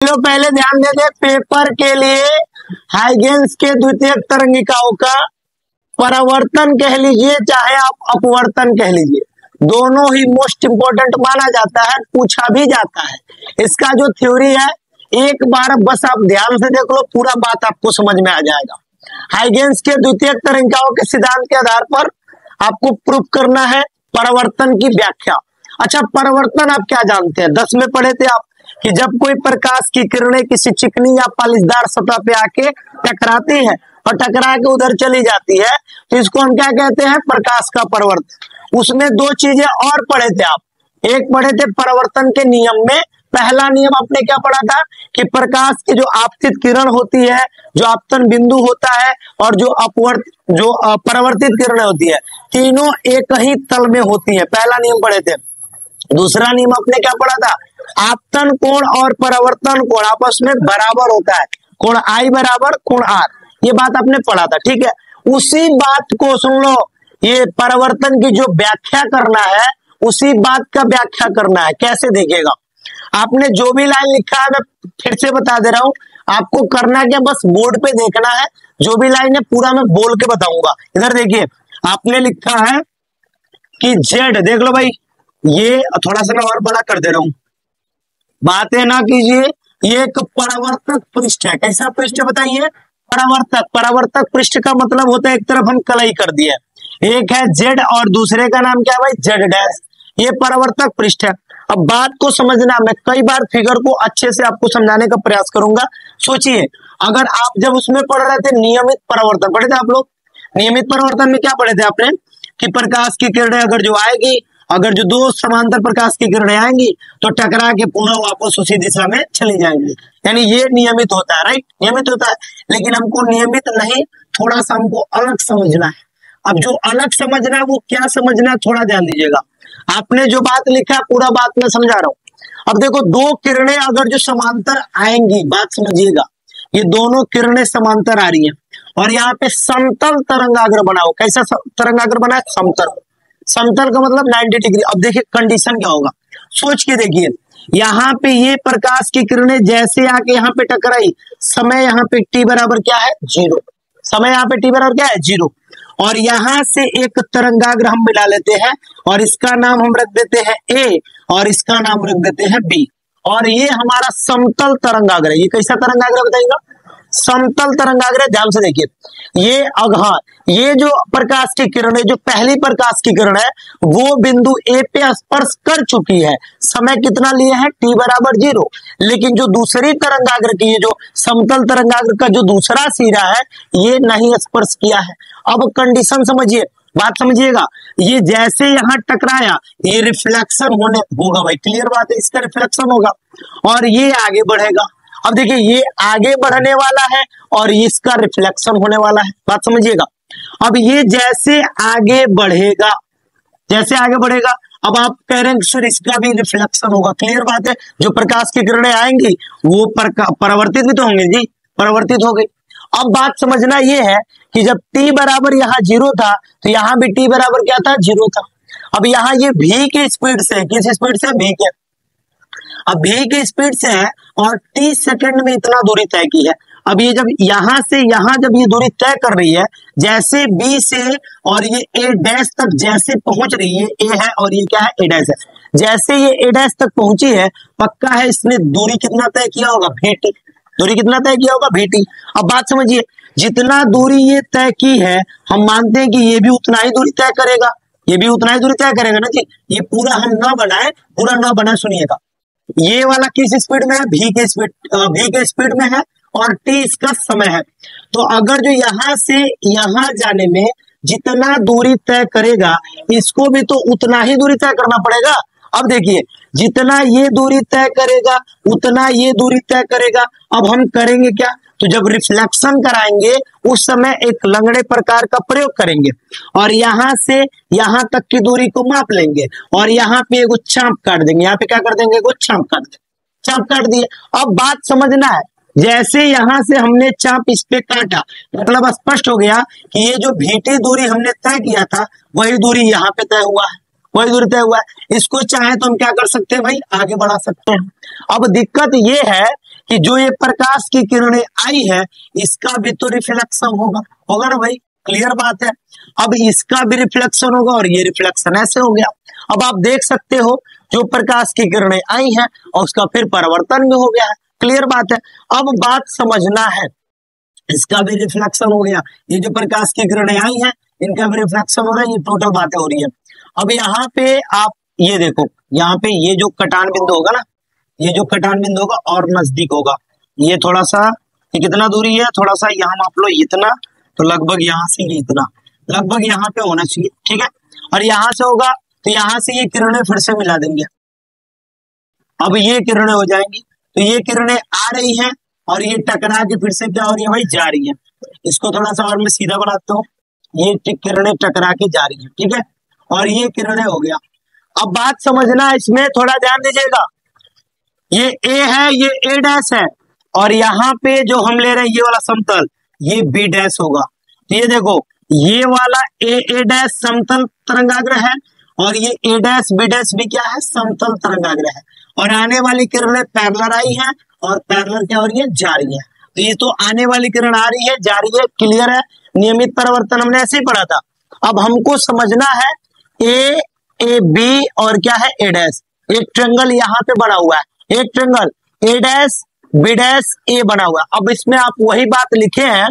लोग पहले ध्यान देते पेपर के लिए हाइगेंस के द्वितीयक तरंगिकाओं का परावर्तन कह लीजिए चाहे आप अपवर्तन कह लीजिए, दोनों ही मोस्ट इंपोर्टेंट माना जाता है, पूछा भी जाता है। इसका जो थ्योरी है एक बार बस आप ध्यान से देख लो, पूरा बात आपको समझ में आ जाएगा। हाइगेंस के द्वितीयक तरंगिकाओं के सिद्धांत के आधार पर आपको प्रूफ करना है परावर्तन की व्याख्या। अच्छा, परावर्तन आप क्या जानते हैं, 10 में पढ़े थे आप कि जब कोई प्रकाश की किरणें किसी चिकनी या पालिशदार सतह पे आके टकराती है और टकरा के उधर चली जाती है, तो इसको हम क्या कहते हैं, प्रकाश का परावर्तन। उसमें दो चीजें और पढ़े थे आप, एक पढ़े थे परावर्तन के नियम में, पहला नियम आपने क्या पढ़ा था कि प्रकाश की जो आपतित किरण होती है, जो आपतन बिंदु होता है और जो परावर्तित किरणें होती है, तीनों एक ही तल में होती है, पहला नियम पढ़े थे। दूसरा नियम आपने क्या पढ़ा था, आपतन कोण और परावर्तन कोण आपस में बराबर होता है, कोण आई बराबर कोण आर, ये बात आपने पढ़ा था, ठीक है। उसी बात को सुन लो, ये परावर्तन की जो व्याख्या करना है उसी बात का व्याख्या करना है। कैसे देखिएगा, आपने जो भी लाइन लिखा है मैं फिर से बता दे रहा हूं, आपको करना क्या, बस बोर्ड पे देखना है, जो भी लाइन है पूरा मैं बोल के बताऊंगा। इधर देखिए आपने लिखा है कि जेड, देख लो भाई, ये थोड़ा सा मैं और बड़ा कर दे रहा हूं, बातें ना कीजिए, ये एक परावर्तक पृष्ठ है। कैसा पृष्ठ बताइए, परावर्तक। परावर्तक पृष्ठ का मतलब होता है, एक तरफ हम कलई कर दिए, एक है जेड और दूसरे का नाम क्या है भाई, जेड डैश, ये परावर्तक पृष्ठ है। अब बात को समझना, मैं कई बार फिगर को अच्छे से आपको समझाने का प्रयास करूंगा। सोचिए, अगर आप जब उसमें पढ़ रहे थे नियमित परावर्तन, पढ़े थे आप लोग, नियमित परावर्तन में क्या पढ़े थे आपने कि प्रकाश की किरणें अगर जो आएगी, अगर जो दो समांतर प्रकाश की किरणें आएंगी तो टकरा के पुनः वापस उसी दिशा में चली जाएंगी, यानी ये नियमित होता है, राइट, नियमित होता है। लेकिन हमको नियमित नहीं, थोड़ा सा हमको अलग समझना है। अब जो अलग समझना है वो क्या समझना है, थोड़ा ध्यान दीजिएगा। आपने जो बात लिखा है पूरा बात मैं समझा रहा हूं। अब देखो, दो किरणें अगर जो समांतर आएंगी, बात समझिएगा, ये दोनों किरणें समांतर आ रही हैं और यहाँ पे समतल तरंगाग्र बना हो। कैसा तरंगाग्र बना है, समतल। समतल का मतलब 90 डिग्री। अब देखिए कंडीशन क्या होगा, सोच के देखिए, यहाँ पे ये प्रकाश की किरणें जैसे आके यहाँ पे टकराई, समय यहाँ पे टी बराबर क्या है, 0, समय यहाँ पे टी बराबर क्या है, 0, और यहां से एक तरंगाग्र हम मिला लेते हैं और इसका नाम हम रख देते हैं ए और इसका नाम रख देते हैं बी, और ये हमारा समतल तरंगाग्र है। ये कैसा तरंगाग्र बताइएगा, समतल तरंगाग्र। ध्यान से देखिए, ये आघात, ये जो प्रकाश की किरण है, जो पहली प्रकाश की किरण है वो बिंदु ए पे स्पर्श कर चुकी है, समय कितना लिए है, टी बराबर 0, लेकिन जो दूसरी तरंगाग्र की, ये जो समतल तरंगाग्र का जो दूसरा सिरा है ये नहीं स्पर्श किया है। अब कंडीशन समझिए, बात समझिएगा, ये जैसे यहाँ टकराया ये रिफ्लेक्शन होने होगा भाई, क्लियर बात है, इसका रिफ्लेक्शन होगा और ये आगे बढ़ेगा। अब देखिए, ये आगे बढ़ने वाला है और इसका रिफ्लेक्शन होने वाला है, बात समझिएगा। अब ये जैसे आगे बढ़ेगा, जैसे आगे बढ़ेगा, अब आप कह रहे हैं सर इसका भी रिफ्लेक्शन होगा, क्लियर बात है, जो प्रकाश की किरणें आएंगी वो परावर्तित भी तो होंगे जी, परावर्तित हो गई। अब बात समझना ये है कि जब t बराबर यहाँ 0 था तो यहाँ भी t बराबर क्या था, 0 था। अब यहाँ ये v की स्पीड से, किस स्पीड से, v के, अब v की स्पीड से है और t सेकंड में इतना दूरी तय की है। अब ये जब यहाँ से यहाँ जब ये दूरी तय कर रही है, जैसे b से और ये a डैश तक जैसे पहुंच रही है, a है और ये क्या है, a डैश है, जैसे ये a डैश तक पहुंची है, पक्का है इसने दूरी कितना तय किया होगा, vt, दूरी कितना तय किया होगा, vt। अब बात समझिए, जितना दूरी ये तय की है हम मानते हैं कि ये भी उतना ही दूरी तय करेगा, ये भी उतना ही दूरी तय करेगा ना जी। ये पूरा हम ना बनाए, पूरा ना बनाए, सुनिएगा, ये वाला किस स्पीड में है, v के स्पीड में है और t इसका समय है। तो अगर जो यहाँ से यहाँ जाने में जितना दूरी तय करेगा, इसको भी तो उतना ही दूरी तय करना पड़ेगा। अब देखिए, जितना ये दूरी तय करेगा उतना ये दूरी तय करेगा। अब हम करेंगे क्या, तो जब रिफ्लेक्शन कराएंगे उस समय एक लंगड़े प्रकार का प्रयोग करेंगे और यहाँ से यहाँ तक की दूरी को माप लेंगे और यहाँ पे एगो चाप काट देंगे, यहाँ पे क्या कर देंगे, एगो चाप काट दिए। अब बात समझना है, जैसे यहाँ से हमने चाप इस पे काटा, मतलब स्पष्ट हो गया कि ये जो भीटी दूरी हमने तय किया था वही दूरी यहाँ पे तय हुआ है, वही दूरी तय हुआ है। इसको चाहे तो हम क्या कर सकते हैं भाई, आगे बढ़ा सकते हैं। अब दिक्कत ये है कि जो ये प्रकाश की किरणें आई है इसका भी तो रिफ्लेक्शन होगा, होगा ना भाई, क्लियर बात है। अब इसका भी रिफ्लेक्शन होगा और ये रिफ्लेक्शन ऐसे हो गया। अब आप देख सकते हो जो प्रकाश की किरणें आई हैं और उसका फिर परावर्तन भी हो गया है, क्लियर बात है। अब बात समझना है, इसका भी रिफ्लेक्शन हो गया, ये जो प्रकाश की किरणें आई हैं इनका भी रिफ्लेक्शन हो रहा है, ये टोटल बातें हो रही है। अब यहाँ पे आप ये देखो, यहाँ पे ये जो कटान बिंदु होगा ना, ये जो कटान बिंदु होगा और नजदीक होगा, ये थोड़ा सा, ये कितना दूरी है, थोड़ा सा यहाँ माप लो इतना, तो लगभग यहाँ से ये इतना, लगभग यहाँ पे होना चाहिए, ठीक है। और यहाँ से होगा तो यहाँ से ये किरणें फिर से मिला देंगे, अब ये किरणें हो जाएंगी, तो ये किरणें आ रही हैं और ये टकरा के फिर से क्या हो रही है भाई, जा रही है। इसको थोड़ा सा और मैं सीधा बनाता हूँ, ये किरणें टकरा के जा रही है, ठीक है, और ये किरणें हो गया। अब बात समझना, इसमें थोड़ा ध्यान दीजिएगा, ये ए है, ये ए डैश है, और यहाँ पे जो हम ले रहे हैं ये वाला समतल, ये बी डैश होगा। तो ये देखो, ये वाला ए डैश समतल तरंगाग्र है और ये ए डैश बी डैश भी क्या है, समतल तरंगाग्र है। और आने वाली किरणें पैरेलल आई है और पैरेलल क्या हो रही है, जा रही है। तो ये तो आने वाली किरण आ रही है, जा रही है, क्लियर है। नियमित परिवर्तन हमने ऐसे ही पढ़ा था। अब हमको समझना है ए बी और क्या है, ए डैश, एक ट्रायंगल यहाँ पे बना हुआ है, एक triangle A dash B dash A बना हुआ है। अब इसमें आप वही बात लिखे हैं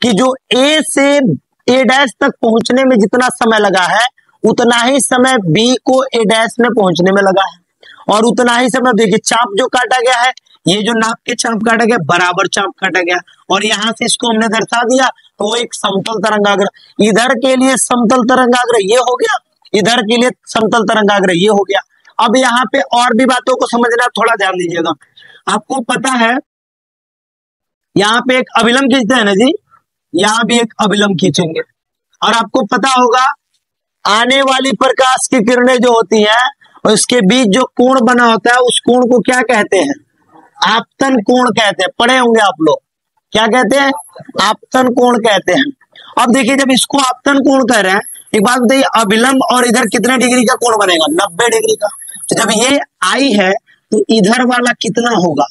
कि जो ए से ए डैश तक पहुंचने में जितना समय लगा है उतना ही समय बी को ए डैश में पहुंचने में लगा है, और उतना ही समय, देखिए चाप जो काटा गया है, ये जो नाप के चाप काटा गया बराबर चाप काटा गया, और यहाँ से इसको हमने दर्शा दिया तो वो एक समतल तरंगाग्र, इधर के लिए समतल तरंगाग्र ये हो गया, इधर के लिए समतल तरंगाग्र ये हो गया। अब यहाँ पे और भी बातों को समझना, थोड़ा ध्यान दीजिएगा। आपको पता है यहाँ पे एक अभिलंब खींचते हैं ना जी, यहाँ भी एक अभिलंब खींचेंगे, और आपको पता होगा आने वाली प्रकाश की किरणें जो होती हैं उसके बीच जो कोण बना होता है उस कोण को क्या कहते हैं, आपतन कोण कहते हैं। पढ़े होंगे आप लोग, क्या कहते हैं, आपतन कोण कहते हैं। अब देखिए, जब इसको आपतन कोण कह रहे हैं, एक बात बताइए, अभिलंब और इधर कितने डिग्री का कोण बनेगा, 90 डिग्री का। तो जब ये आई है तो इधर वाला कितना होगा,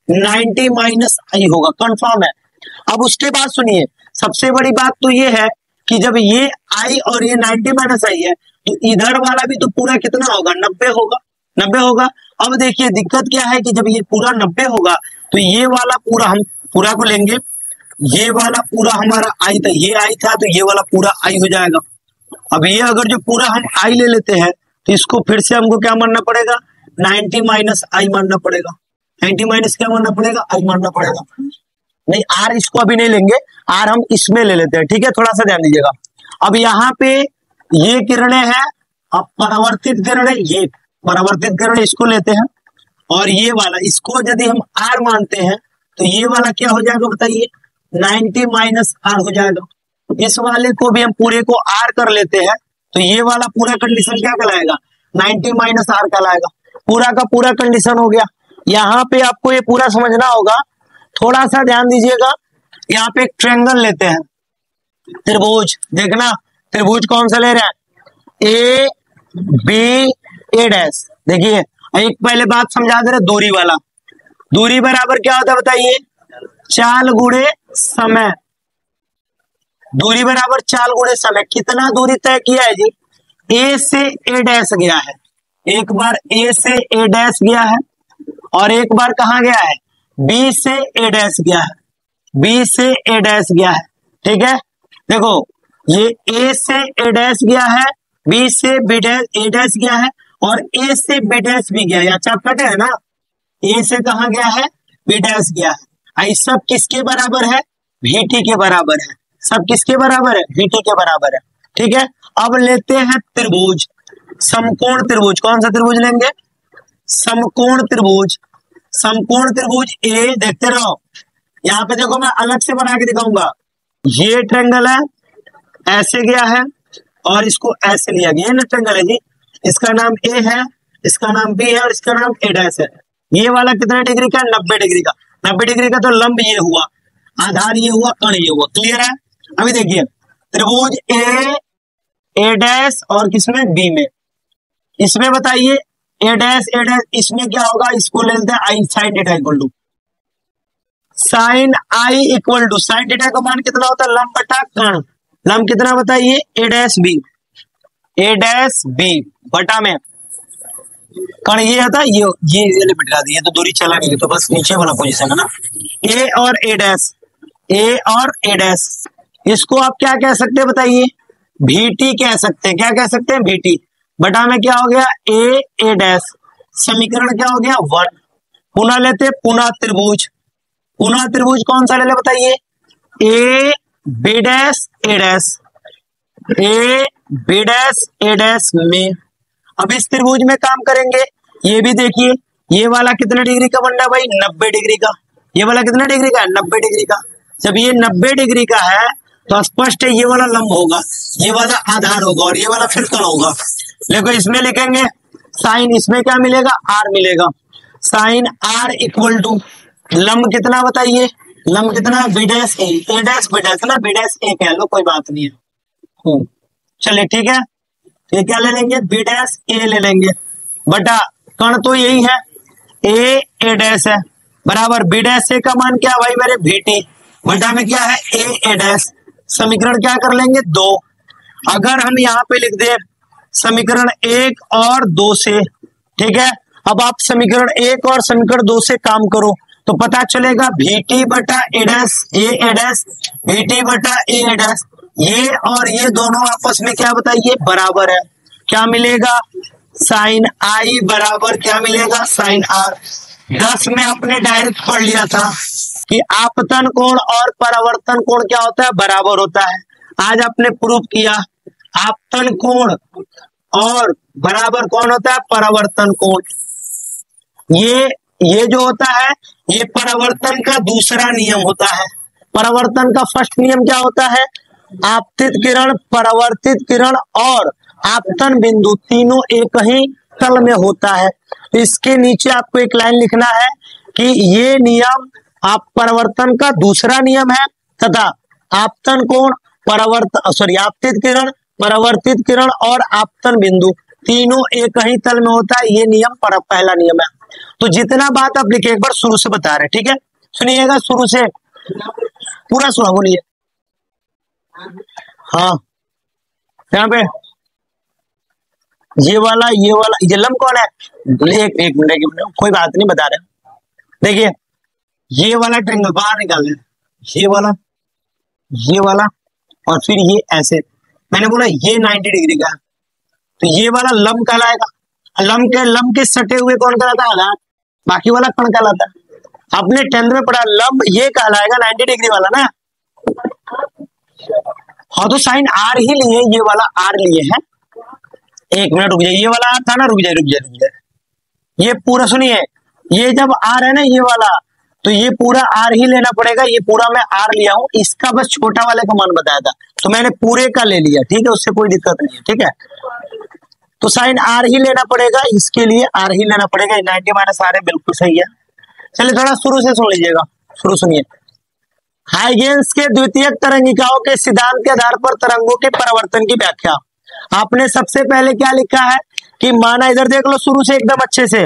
90 माइनस आई होगा, कंफर्म है। अब उसके बाद सुनिए, सबसे बड़ी बात तो ये है कि जब ये आई और ये 90 माइनस आई है तो इधर वाला भी तो पूरा कितना होगा, 90 होगा, 90 होगा। अब देखिए दिक्कत क्या है कि जब ये पूरा 90 होगा तो ये वाला पूरा, हम पूरा को लेंगे, ये वाला पूरा हमारा आई था, ये आई था, तो ये वाला पूरा आई हो जाएगा। अब ये अगर जो पूरा हम आई ले लेते हैं तो इसको फिर से हमको क्या मानना पड़ेगा, 90 माइनस आई मानना पड़ेगा, 90 माइनस क्या मानना पड़ेगा, आई मानना पड़ेगा। नहीं, आर इसको अभी नहीं लेंगे, आर हम इसमें ले लेते हैं, ठीक है, थोड़ा सा ध्यान दीजिएगा। अब यहाँ पे ये किरणें हैं, अब परावर्तित किरणें, ये परावर्तित किरणें इसको लेते हैं, और ये वाला इसको यदि हम आर मानते हैं तो ये वाला क्या हो जाएगा बताइए, 90 माइनस आर हो जाएगा। इस वाले को भी हम पूरे को आर कर लेते हैं तो ये वाला पूरा कंडीशन क्या कहलाएगा, 90 माइनस आर कहलाएगा। पूरा का पूरा कंडीशन हो गया। यहाँ पे आपको ये पूरा समझना होगा, थोड़ा सा ध्यान दीजिएगा। यहाँ पे एक ट्रायंगल लेते हैं, त्रिभुज, देखना त्रिभुज कौन सा ले रहे हैं, ए बी ए डैश। देखिए एक पहले बात समझा दे रहे, दूरी वाला, दूरी बराबर क्या होता है बताइए, चाल गुणे समय, दूरी बराबर चाल गुणे समय। कितना दूरी तय किया है जी, ए से ए डैश गया है, एक बार ए से ए डैश गया है, और एक बार कहां गया है, बी से ए डैश गया है, बी से ए डैश गया है, ठीक है। देखो ये ए से ए डैश गया है, बी से बी डैश ए डैश गया है, और ए से बी डैश भी गया है, चाप कटे है ना, ए से कहा गया है, बी डैश गया है। ये सब किसके बराबर है, VT के बराबर है, सब किसके बराबर है, VT के बराबर है, ठीक है। अब लेते हैं त्रिभुज, समकोण त्रिभुज, कौन सा त्रिभुज लेंगे, समकोण त्रिभुज, समकोण त्रिभुज ए, देखते रहो। यहाँ पे देखो मैं अलग से बना के दिखाऊंगा, ये ट्रायंगल है, ऐसे गया है और इसको ऐसे लिया गया, ये ट्रायंगल है जी, इसका नाम ए है, इसका नाम बी है और इसका नाम ए डैश है। ये वाला कितने डिग्री का, 90 डिग्री का, 90 डिग्री का, तो लंब ये हुआ, आधार ये हुआ, कण ये हुआ, क्लियर है। अभी देखिए त्रिभुज ए डैश और किसमें, बी में, इसमें बताइए ए डैश, इसमें क्या होगा, इसको ले लेते हैं I sine theta equal to, sine I equal to sine theta का मान कितना होता है, लंब बटा कर्ण। लंब कितना बताइए, ए dash B, A dash B बटा में कर्ण ये आता है, ये लिमिट ला दी, ये तो दूरी चला नहीं, तो बस नीचे वाला पोजीशन है ना, ए और ए डैश, ए और ए डैश, इसको आप क्या कह सकते हैं बताइए, VT कह सकते हैं। क्या कह सकते हैं, VT बटा में क्या हो गया, ए डैश, समीकरण क्या हो गया 1। पुनः लेते पुनः त्रिभुज, पुनः त्रिभुज कौन सा ले ले बताइए, A B dash A dash, A B dash A dash में। अब इस त्रिभुज में काम करेंगे, ये भी देखिए ये वाला कितने डिग्री का बन रहा है भाई, 90 डिग्री का। ये वाला कितने डिग्री का है, 90 डिग्री का। जब ये 90 डिग्री का है तो स्पष्ट है ये वाला लंब होगा, ये वाला आधार होगा और ये वाला फिर कर्ण होगा। देखो इसमें लिखेंगे साइन, इसमें क्या मिलेगा, आर मिलेगा। साइन आर इक्वल टू लंब कितना बताइए, लंब कितना, B dash A dash B dash ना, बी डैश ए कह लो कोई बात नहीं है। चलिए ठीक है, ये क्या ले लेंगे, बी डैश ए ले लेंगे बटा कर्ण तो यही है ए डैश है, बराबर बी डैश ए का मान क्या भाई मेरे VT बटा में क्या है ए डैश। समीकरण क्या कर लेंगे 2। अगर हम यहाँ पे लिख दे समीकरण 1 और 2 से, ठीक है, अब आप समीकरण 1 और समीकरण 2 से काम करो तो पता चलेगा VT बटा ए डैश, ए डैश, VT बटा ए डैश, ये और ये दोनों आपस में क्या बताइए बराबर है। क्या मिलेगा, साइन आई बराबर क्या मिलेगा, साइन आर। 10 में आपने डायरेक्ट पढ़ लिया था कि आपतन कोण और परावर्तन कोण क्या होता है, बराबर होता है। आज आपने प्रूफ किया आपतन कोण और बराबर कौन होता है, परावर्तन कोण। ये जो होता है ये परावर्तन का दूसरा नियम होता है। परावर्तन का फर्स्ट नियम क्या होता है, आपतित किरण, परावर्तित किरण और आपतन बिंदु तीनों एक ही तल में होता है। इसके नीचे आपको एक लाइन लिखना है कि ये नियम आप परावर्तन का दूसरा नियम है तथा आपतन कोण, आपतित किरण, परावर्तित किरण और आपतन बिंदु तीनों एक ही तल में होता है। ये नियम पहला नियम है। तो जितना बात आप लिखे एक बार शुरू से बता रहे, ठीक है, सुनिएगा शुरू से पूरा सुना, बोलिए। हाँ यहाँ पे ये वाला ये लंब कौन है, एक मिनट कोई बात नहीं बता रहे। देखिए ये वाला ट्रायंगल बाहर निकाल दे, ये वाला और फिर ये ऐसे, मैंने बोला ये 90 डिग्री का, तो ये वाला लंब कहलाएगा। लंब के सटे हुए कौन कहलाता है, आधार, बाकी वाला कर्ण कहलाता है। आपने 10th में पढ़ा लंब ये कहलाएगा 90 डिग्री वाला ना। हाँ तो साइन आर ही लिए, ये वाला आर लिए है। एक मिनट रुक जाइए, ये वाला आर था ना, रुक जाइए, ये पूरा सुनिए, ये जब आर है ना ये वाला, तो ये पूरा आर ही लेना पड़ेगा। ये पूरा मैं आर लिया हूं, इसका बस छोटा वाले का मान बताया था तो मैंने पूरे का ले लिया, ठीक है, उससे कोई दिक्कत नहीं है, ठीक है। तो साइन आर ही लेना पड़ेगा, इसके लिए आर ही लेना पड़ेगा। 90 माइनस आर है, बिल्कुल सही है। चलिए थोड़ा शुरू से सुन लीजिएगा, शुरू सुनिए। हाइगेंस के द्वितीयक तरंगिकाओं के सिद्धांत के आधार पर तरंगों के परावर्तन की व्याख्या। आपने सबसे पहले क्या लिखा है कि माना, इधर देख लो शुरू से एकदम अच्छे से,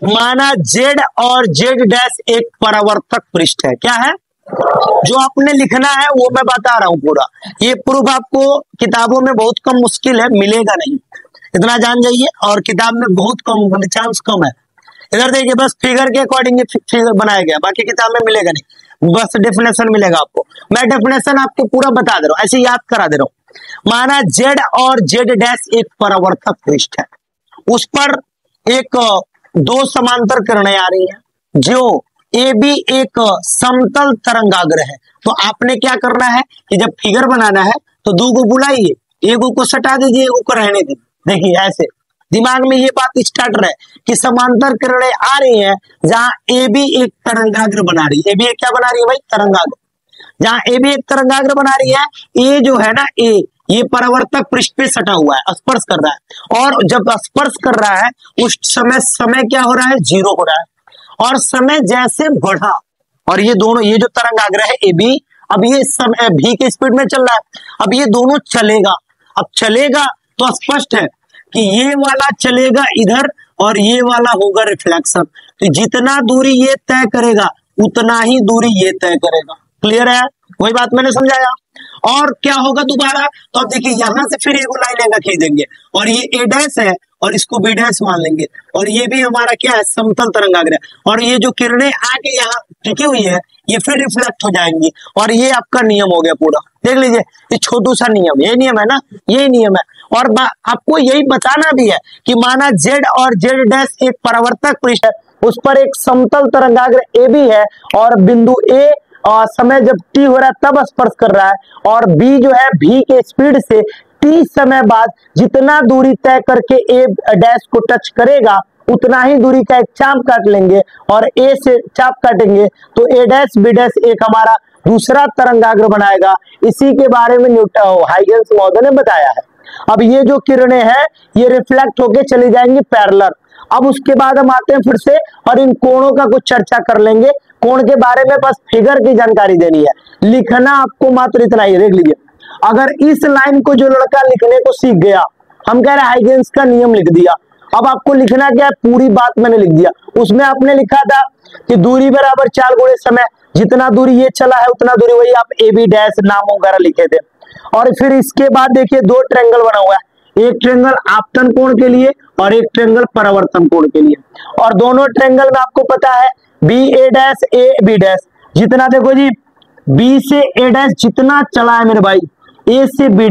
माना Z और Z डैश एक परावर्तक पृष्ठ है। क्या है, जो आपने लिखना है वो मैं बता रहा हूं पूरा। ये प्रूफ आपको किताबों में बहुत कम, मुश्किल है, मिलेगा नहीं, इतना जान जाइए। और किताब में बहुत कम, चांस कम है। इधर देखिए बस फिगर के अकॉर्डिंग फिगर बनाया गया, बाकी किताब में मिलेगा नहीं, बस डेफिनेशन मिलेगा आपको। मैं डेफिनेशन आपको पूरा बता दे रहा हूं, ऐसे याद करा दे रहा हूं। माना Z और Z डैश एक परावर्तक पृष्ठ है, उस पर एक 2 समांतर किरणें आ रही हैं, जो AB एक समतल तरंगाग्र है। तो आपने क्या करना है कि जब फिगर बनाना है तो 2 को बुलाइए, एक को सटा दीजिए, एक को रहने दीजिए। देखिए ऐसे दिमाग में ये बात स्टार्ट रहे कि समांतर किरणें आ रही हैं जहां AB एक तरंगाग्र बना रही है। AB क्या बना रही है भाई, तरंगाग्र। जहां AB एक तरंगाग्र बना रही है, A जो है ना, A ये परावर्तक पृष्ठ पे सटा हुआ है, स्पर्श कर रहा है। और जब स्पर्श कर रहा है उस समय क्या हो रहा है, 0 हो रहा है। और समय जैसे बढ़ा, और ये दोनों, ये जो तरंगाग्र है AB, अब ये समय v के स्पीड में चल रहा है, अब ये दोनों चलेगा। अब चलेगा तो स्पष्ट है कि ये वाला चलेगा इधर और ये वाला होगा रिफ्लेक्शन। तो जितना दूरी ये तय करेगा उतना ही दूरी ये तय करेगा। क्लियर है? वही बात मैंने समझाया। और क्या होगा दोबारा, तो अब देखिए यहां से फिर एक लाइन लेगा खींचेंगे और ये ए डैश है और इसको बी डैश मान लेंगे और ये भी हमारा क्या है, समतल तरंगाग्र। और ये जो किरणें आके यहाँ टिकी हुई है ये फिर रिफ्लेक्ट हो जाएंगी और ये आपका नियम हो गया पूरा। देख लीजिए ये छोटू सा नियम, ये नियम है ना, ये नियम है। और आपको यही बताना भी है कि माना जेड और जेड डैश एक परावर्तक पृष्ठ है, उस पर एक समतल तरंगाग्र ए भी है और बिंदु ए समय जब टी हो रहा है तब स्पर्श कर रहा है और बी जो है भी के स्पीड से टी समय बाद जितना दूरी तय करके ए डैश को टच करेगा उतना ही दूरी का एक चाप काट लेंगे और ए से चाप काटेंगे तो ए डैश बी डैश एक हमारा दूसरा तरंगाग्र बनाएगा। इसी के बारे में हाइगेंस महोदय ने बताया है। अब ये जो किरणें हैं ये रिफ्लेक्ट होके चली जाएंगी पैरेलल। अब उसके बाद हम आते हैं फिर से और इन कोणों का कुछ चर्चा कर लेंगे। कोण के बारे में बस फिगर की जानकारी देनी है, लिखना आपको मात्र इतना ही। देख लीजिए, अगर इस लाइन को जो लड़का लिखने को सीख गया, हम कह रहे हैं हाइगेंस का नियम लिख दिया, अब आपको लिखना क्या है, पूरी बात मैंने लिख दिया। उसमें आपने लिखा था कि दूरी बराबर 4 गुणे समय, जितना दूरी ये चला है उतना दूरी, वही आप ए बी डैश नाम वगैरह लिखे थे। और फिर इसके बाद देखिए 2 ट्रायंगल बना हुआ है, एक ट्रायंगल आपतन कोण के लिए और एक ट्रायंगल परावर्तन कोण के लिए। और दोनों ट्रायंगल में आपको पता है B A dash A B dash, जितना देखो जी बी से ए डैश जितना चला है मेरे भाई, ए से बी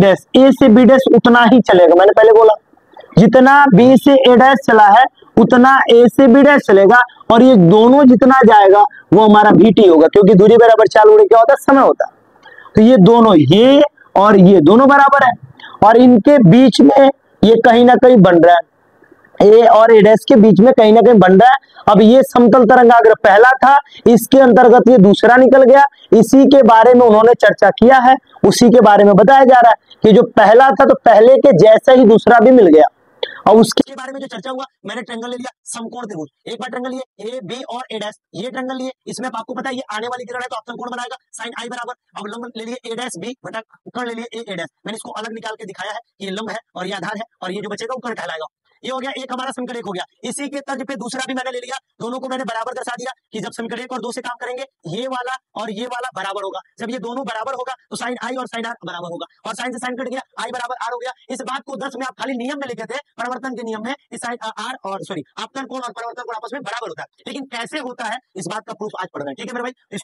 डैश उतना ही चलेगा। मैंने पहले बोला जितना बी से ए डैश चला है उतना ए से बी डैश चलेगा और ये दोनों जितना जाएगा वो हमारा bt होगा, क्योंकि दूरी बराबर 4 गुणे क्या होता है, समय होता है। तो ये दोनों, ये और ये दोनों बराबर है और इनके बीच में ये कहीं ना कहीं बन रहा है, ए और ए डैश के बीच में कहीं ना कहीं बन रहा है। अब ये समतल तरंगाग्र पहला था, इसके अंतर्गत ये दूसरा निकल गया, इसी के बारे में उन्होंने चर्चा किया है, उसी के बारे में बताया जा रहा है कि जो पहला था तो पहले के जैसा ही दूसरा भी मिल गया। और उसके बारे में जो चर्चा हुआ, मैंने ट्रायंगल ले लिया समकोण त्रिभुज, एक बार ट्रायंगल लिए ए बी और ए डैश, ये ट्रायंगल लिए, इसमें आपको पता है ये आने वाली किरण है तो आपतन कोण बनाएगा sin i बराबर, अब लंब ले लिए ए डैश बी बटा कर्ण ले लिए ए डैश। मैंने इसको अलग निकाल के दिखाया है कि ये लंब है और ये आधार है और ये जो बचेगा वो कर्ण कहलाएगा। ये हो गया एक हमारा समीकरण 1 हो गया। इसी के तर्ज पे दूसरा भी मैंने ले लिया, दोनों को मैंने बराबर दर्शा दिया कि जब समीकरण 1 और 2 से काम करेंगे ये वाला और ये वाला बराबर होगा, जब ये दोनों बराबर होगा तो sin i और sin r बराबर होगा और sin से sin कट गया, i बराबर r हो गया। इस बात को 10 में आप खाली नियम में लिखे थे, परिवर्तन के नियम में sin r और सॉरी आपतन कोण और परिवर्तन कोण आपस में बराबर होता है, लेकिन कैसे होता है इस बात का प्रूफ आज पढ़ रहे हैं। ठीक है मेरे भाई।